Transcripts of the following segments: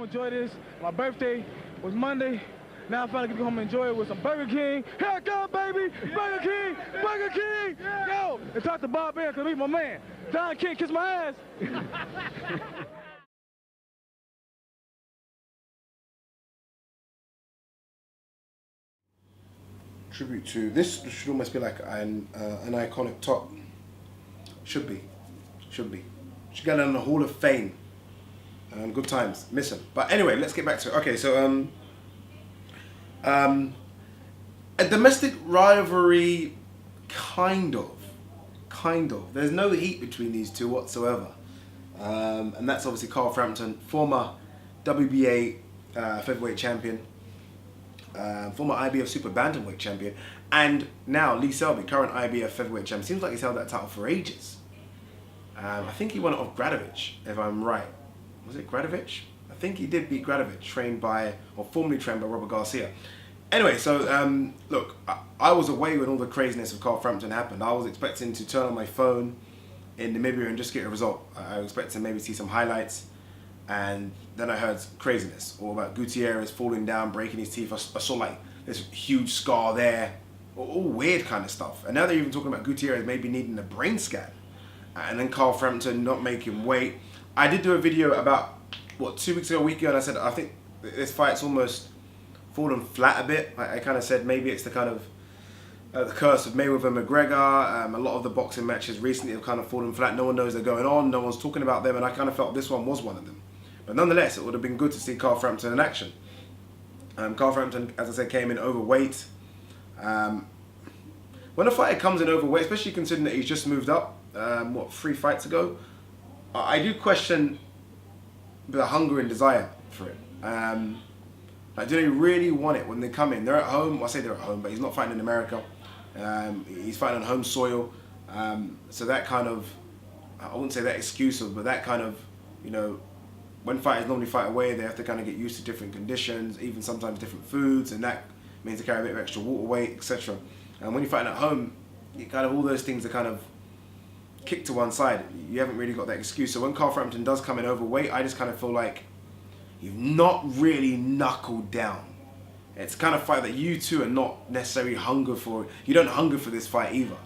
enjoy this. My birthday was Monday. Now I finally get to go home and enjoy it with some Burger King. Here I come, baby! Yeah. Burger King! Yeah. Burger King! Yeah. Yo! And talk to Bob Bear, because he's my man. Don can't kiss my ass. Tribute to this should almost be like an iconic top. Should be. Should get in the Hall of Fame. Good times, miss him. But anyway, let's get back to it. Okay, so a domestic rivalry, kind of. There's no heat between these two whatsoever, and that's obviously Carl Frampton, former WBA featherweight champion, former IBF super bantamweight champion, and now Lee Selby, current IBF featherweight champion. Seems like he's held that title for ages. I think he won it off Gradovich, if I'm right. Was it Gradovich? I think he did beat Gradovich, formerly trained by Robert Garcia. Anyway, so look, I was away when all the craziness of Carl Frampton happened. I was expecting to turn on my phone in Namibia and just get a result. I was expecting to maybe see some highlights, and then I heard craziness, all about Gutierrez falling down, breaking his teeth. I saw like this huge scar there, all weird kind of stuff. And now they're even talking about Gutierrez maybe needing a brain scan. And then Carl Frampton not making weight. I did do a video about, what, 2 weeks ago, a week ago, and I said, I think this fight's almost fallen flat a bit. I kind of said maybe it's the kind of the curse of Mayweather-McGregor. A lot of the boxing matches recently have kind of fallen flat. No one knows they're going on. No one's talking about them, and I kind of felt this one was one of them. But nonetheless, it would have been good to see Carl Frampton in action. Carl Frampton, as I said, came in overweight. When a fighter comes in overweight, especially considering that he's just moved up, 3 fights ago, I do question the hunger and desire for it. Like, do they really want it when they come in? They're at home. Well, I say they're at home, but he's not fighting in America. He's fighting on home soil. So that kind of, I wouldn't say that exclusive, but that kind of, you know, when fighters normally fight away, they have to kind of get used to different conditions, even sometimes different foods, and that means they carry a bit of extra water weight, etc. And when you're fighting at home, you kind of all those things are kind of kicked to one side. You haven't really got that excuse. So when Carl Frampton does come in overweight, I just kind of feel like you've not really knuckled down. It's the kind of fight that you two are not necessarily hunger for. You don't hunger for this fight either.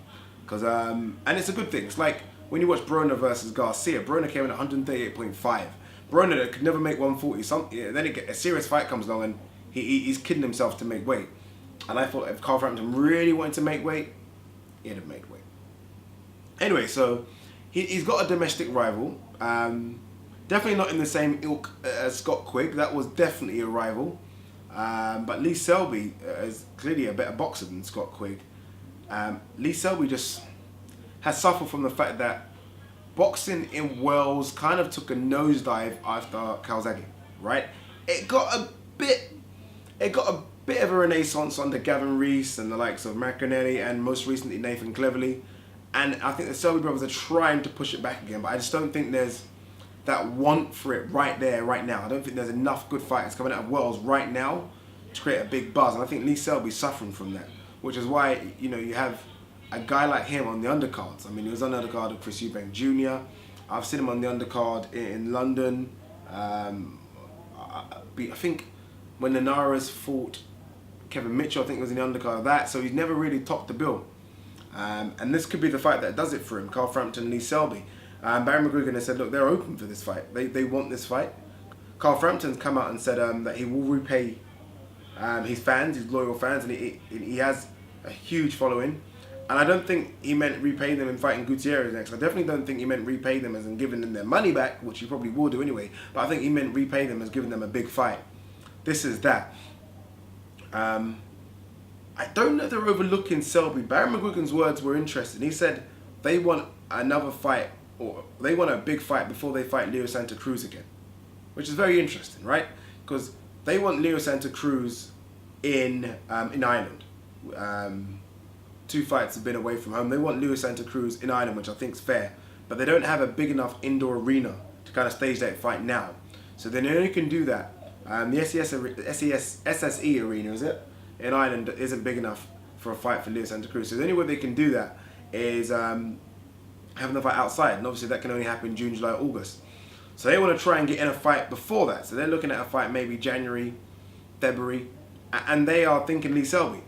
Because and it's a good thing. It's like when you watch Broner versus Garcia. Broner came in at 138.5. Broner that could never make 140. Then a serious fight comes along and he's kidding himself to make weight. And I thought if Carl Frampton really wanted to make weight, he'd have made weight. Anyway, so he's got a domestic rival. Definitely not in the same ilk as Scott Quigg. That was definitely a rival. But Lee Selby is clearly a better boxer than Scott Quigg. Lee Selby just has suffered from the fact that boxing in Wales kind of took a nosedive after Calzaghe, right? It got a bit of a renaissance under Gavin Rees and the likes of McInerney and most recently Nathan Cleverly. And I think the Selby brothers are trying to push it back again, but I just don't think there's that want for it right there, right now. I don't think there's enough good fighters coming out of Wales right now to create a big buzz. And I think Lee Selby's suffering from that, which is why, you know, you have a guy like him on the undercards. I mean, he was on the undercard of Chris Eubank Jr. I've seen him on the undercard in London. I think when Linares fought Kevin Mitchell, I think he was in the undercard of that. So he's never really topped the bill. And this could be the fight that does it for him, Carl Frampton and Lee Selby. Barry McGuigan has said, look, they're open for this fight. They want this fight. Carl Frampton's come out and said that he will repay his fans, his loyal fans, and he has a huge following. And I don't think he meant repay them in fighting Gutierrez next. I definitely don't think he meant repay them as in giving them their money back, which he probably will do anyway. But I think he meant repay them as giving them a big fight. This is that. I don't know if they're overlooking Selby. Barry McGuigan's words were interesting. He said they want another fight, or they want a big fight before they fight Leo Santa Cruz again, which is very interesting, right? Because they want Leo Santa Cruz in Ireland. 2 fights have been away from home. They want Leo Santa Cruz in Ireland, which I think is fair, but they don't have a big enough indoor arena to kind of stage that fight now. So they only can do that. The SSE arena, is it? In Ireland isn't big enough for a fight for Leo Santa Cruz. So the only way they can do that is having the fight outside, and obviously that can only happen June, July, August. So they want to try and get in a fight before that. So they're looking at a fight maybe January, February, and they are thinking Lee Selby.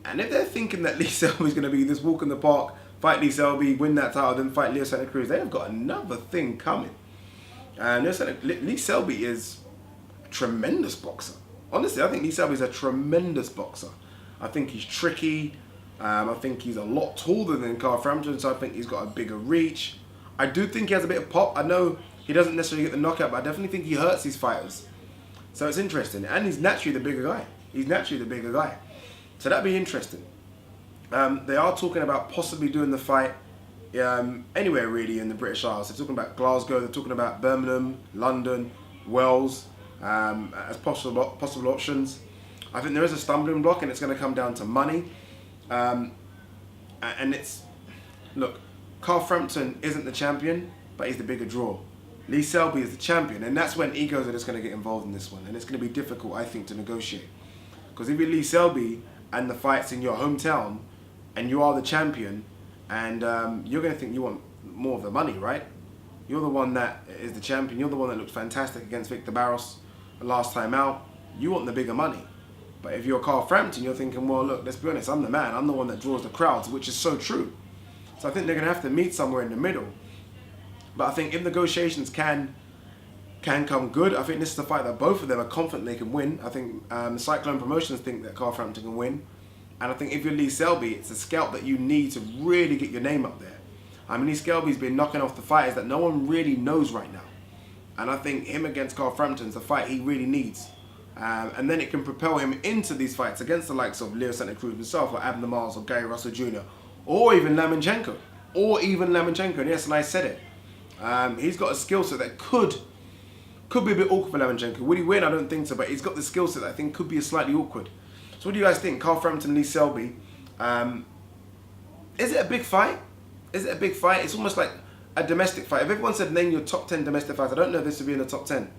And if they're thinking that Lee Selby is going to be this walk in the park, fight Lee Selby, win that title, then fight Leo Santa Cruz, they have got another thing coming. And Lee Selby is a tremendous boxer. Honestly, I think Lee Selby is a tremendous boxer. I think he's tricky. I think he's a lot taller than Carl Frampton, so I think he's got a bigger reach. I do think he has a bit of pop. I know he doesn't necessarily get the knockout, but I definitely think he hurts his fighters. So it's interesting. And he's naturally the bigger guy. So that'd be interesting. They are talking about possibly doing the fight anywhere really in the British Isles. They're talking about Glasgow, they're talking about Birmingham, London, Wales as possible options. I think there is a stumbling block, and it's going to come down to money. And it's, look, Carl Frampton isn't the champion, but he's the bigger draw. Lee Selby is the champion, and that's when egos are just going to get involved in this one, and it's going to be difficult, I think, to negotiate. Because if you're Lee Selby and the fight's in your hometown, and you are the champion, and you're going to think you want more of the money, right? You're the one that is the champion. You're the one that looked fantastic against Victor Barros last time out. You want the bigger money. But if you're Carl Frampton, you're thinking, well, look, let's be honest, I'm the man. I'm the one that draws the crowds, which is so true. So I think they're going to have to meet somewhere in the middle. But I think if negotiations can come good, I think this is the fight that both of them are confident they can win. I think Cyclone Promotions think that Carl Frampton can win. And I think if you're Lee Selby, it's a scout that you need to really get your name up there. I mean, Lee Selby's been knocking off the fighters that no one really knows right now. And I think him against Carl Frampton's the fight he really needs. And then it can propel him into these fights against the likes of Leo Santa Cruz himself, or Abner Miles, or Gary Russell Jr., or even Lomachenko. And yes, and I said it. He's got a skill set that could be a bit awkward for Lomachenko. Would he win? I don't think so, but he's got the skill set that I think could be slightly awkward. So what do you guys think? Carl Frampton, Lee Selby. Is it a big fight? It's almost like a domestic fight. If everyone said name your top 10 domestic fights, I don't know if this would be in the top 10.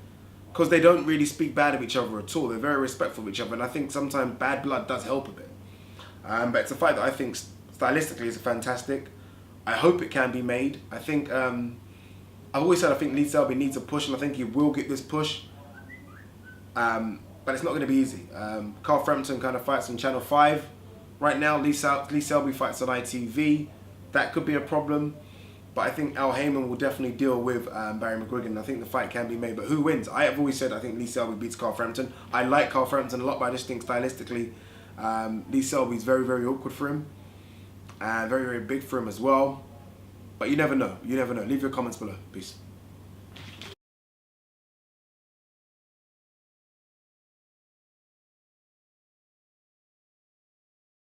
Because they don't really speak bad of each other at all. They're very respectful of each other, and I think sometimes bad blood does help a bit. But it's a fight that I think stylistically is fantastic. I hope it can be made. I think, I've always said I think Lee Selby needs a push, and I think he will get this push. But it's not going to be easy. Carl Frampton kind of fights on Channel 5 right now. Lee Selby fights on ITV. That could be a problem. But I think Al Heyman will definitely deal with Barry McGuigan. I think the fight can be made. But who wins? I have always said I think Lee Selby beats Carl Frampton. I like Carl Frampton a lot, but I just think stylistically, Lee Selby's very, very awkward for him. And very, very big for him as well. But you never know. Leave your comments below. Peace.